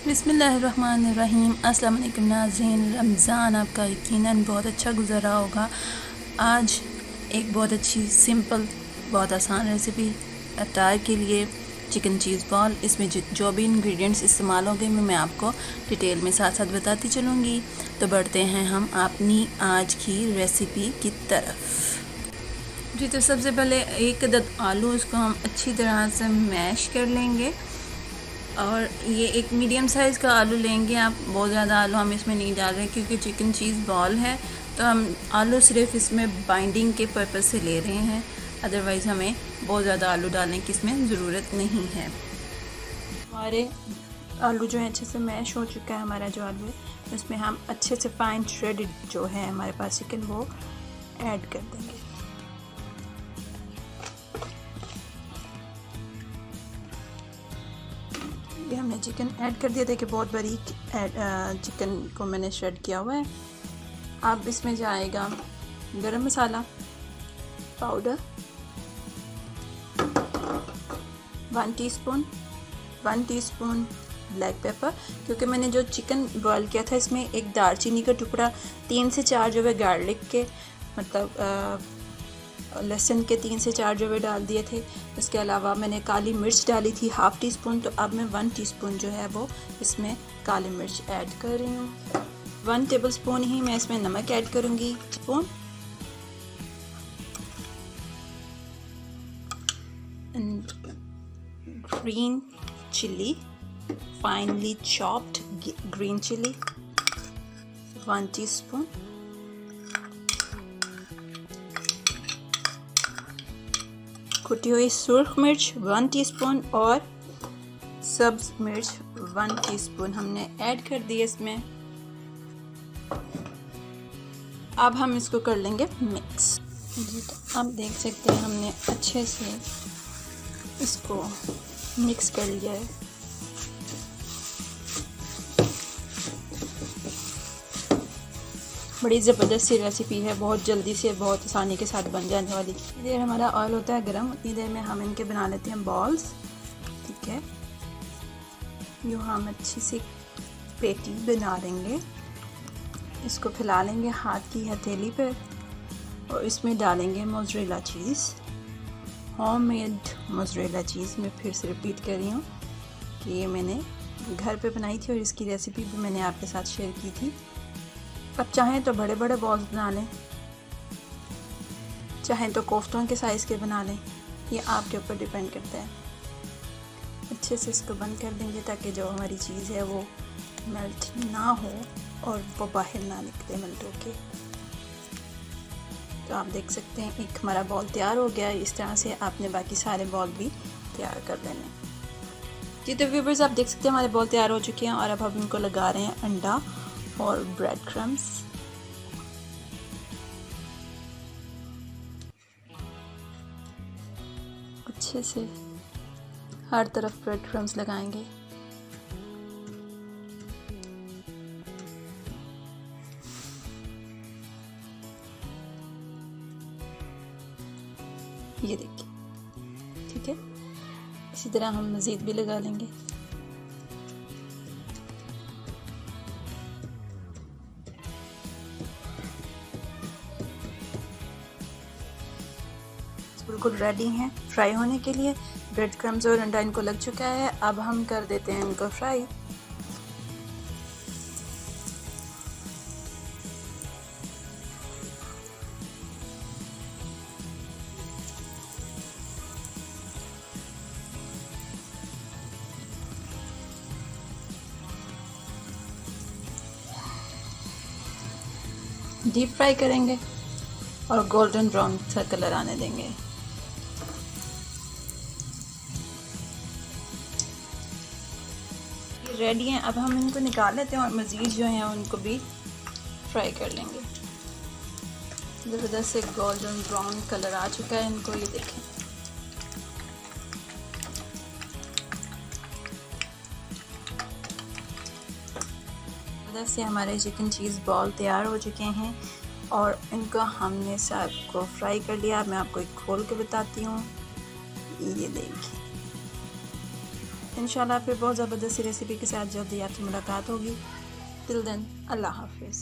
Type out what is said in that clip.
बिस्मिल्लाहिर्रहमानिर्रहीम। अस्सलाम वालेकुम नाज़रीन, रमज़ान आपका यकीनन बहुत अच्छा गुज़र रहा होगा। आज एक बहुत अच्छी सिंपल बहुत आसान रेसिपी अफ्तार के लिए चिकन चीज़ बॉल। इसमें जो भी इंग्रेडिएंट्स इस्तेमाल होंगे मैं आपको डिटेल में साथ साथ बताती चलूँगी। तो बढ़ते हैं हम अपनी आज की रेसिपी की तरफ। जी, तो सबसे पहले एक अदद आलू, इसको हम अच्छी तरह से मैश कर लेंगे। और ये एक मीडियम साइज़ का आलू लेंगे आप। बहुत ज़्यादा आलू हम इसमें नहीं डाल रहे क्योंकि चिकन चीज़ बॉल है, तो हम आलू सिर्फ इसमें बाइंडिंग के पर्पज़ से ले रहे हैं। अदरवाइज़ हमें बहुत ज़्यादा आलू डालने की इसमें ज़रूरत नहीं है। हमारे आलू जो है अच्छे से मैश हो चुका है। हमारा जो आलू है उसमें हम अच्छे से फाइन श्रेडेड जो है हमारे पास चिकन, वो ऐड कर देंगे। ये हमने चिकन ऐड कर दिया। देखिए बहुत बारीक चिकन को मैंने श्रेड किया हुआ है। अब इसमें जाएगा गरम मसाला पाउडर 1 टीस्पून ब्लैक पेपर, क्योंकि मैंने जो चिकन बॉयल किया था इसमें एक दालचीनी का टुकड़ा, 3 से 4 जो है गार्लिक के, मतलब लहसुन के 3 से 4 जो डाल दिए थे। इसके अलावा मैंने काली मिर्च डाली थी 1/2 टीस्पून। तो अब मैं 1 टीस्पून जो है वो इसमें काली मिर्च ऐड कर रही हूँ। 1 टेबलस्पून ही मैं इसमें नमक ऐड करूँगी। Spoon green chilli, finally chopped green chilli 1 teaspoon, कुटी हुई सुर्ख मिर्च 1 टीस्पून और सब्ज मिर्च 1 टीस्पून हमने ऐड कर दी इसमें। अब हम इसको कर लेंगे मिक्स। जी, तो आप देख सकते हैं हमने अच्छे से इसको मिक्स कर लिया है। बड़ी ज़बरदस्त सी रेसिपी है, बहुत जल्दी से बहुत आसानी के साथ बन जाने वाली। इतनी देर हमारा ऑयल होता है गर्म, उतनी देर में हम इनके बना लेते हैं बॉल्स। ठीक है, यूँ हम अच्छी सी पेटी बना लेंगे। इसको फैला लेंगे हाथ की हथेली पर और इसमें डालेंगे mozzarella cheese, homemade mozzarella cheese. मैं फिर से रिपीट कर रही हूँ कि ये मैंने घर पे बनाई थी और इसकी रेसिपी भी मैंने आपके साथ शेयर की थी। अब चाहें तो बड़े बड़े बॉल्स बना लें, चाहें तो कोफ्तों के साइज़ के बना लें, ये आपके ऊपर डिपेंड करता है। अच्छे से इसको बंद कर देंगे ताकि जो हमारी चीज़ है वो मेल्ट ना हो और वो बाहर ना निकले मेल्ट होके। तो आप देख सकते हैं एक हमारा बॉल तैयार हो गया। इस तरह से आपने बाकी सारे बॉल भी तैयार कर लेने। जी, तो व्यूअर्स आप देख सकते हैं हमारे बॉल तैयार हो चुके हैं और अब हम इनको लगा रहे हैं अंडा और ब्रेड क्रम्स। अच्छे से हर तरफ ब्रेड क्रम्स लगाएंगे। ये देखिए, ठीक है, इसी तरह हम मज़ीद भी लगा लेंगे। बिल्कुल रेडी हैं फ्राई होने के लिए। ब्रेड क्रम्स और अंडा इनको लग चुका है। अब हम कर देते हैं इनको फ्राई। डीप फ्राई करेंगे और गोल्डन ब्राउन सा कलर आने देंगे। रेडी हैं। अब हम इनको निकाल लेते हैं और मज़ीद जो हैं उनको भी फ्राई कर लेंगे। ज़बरदस्त से गोल्डन ब्राउन कलर आ चुका है इनको, ये देखें। ज़बरदस्त से हमारे चिकन चीज़ बॉल तैयार हो चुके हैं और इनको हमने सब को फ्राई कर लिया। मैं आपको एक खोल के बताती हूँ। ये देखिए इंशाल्लाह फिर बहुत ज़बरदस्त रेसिपी के साथ जल्दी आपसे मुलाकात होगी। टिल देन अल्लाह हाफिज़।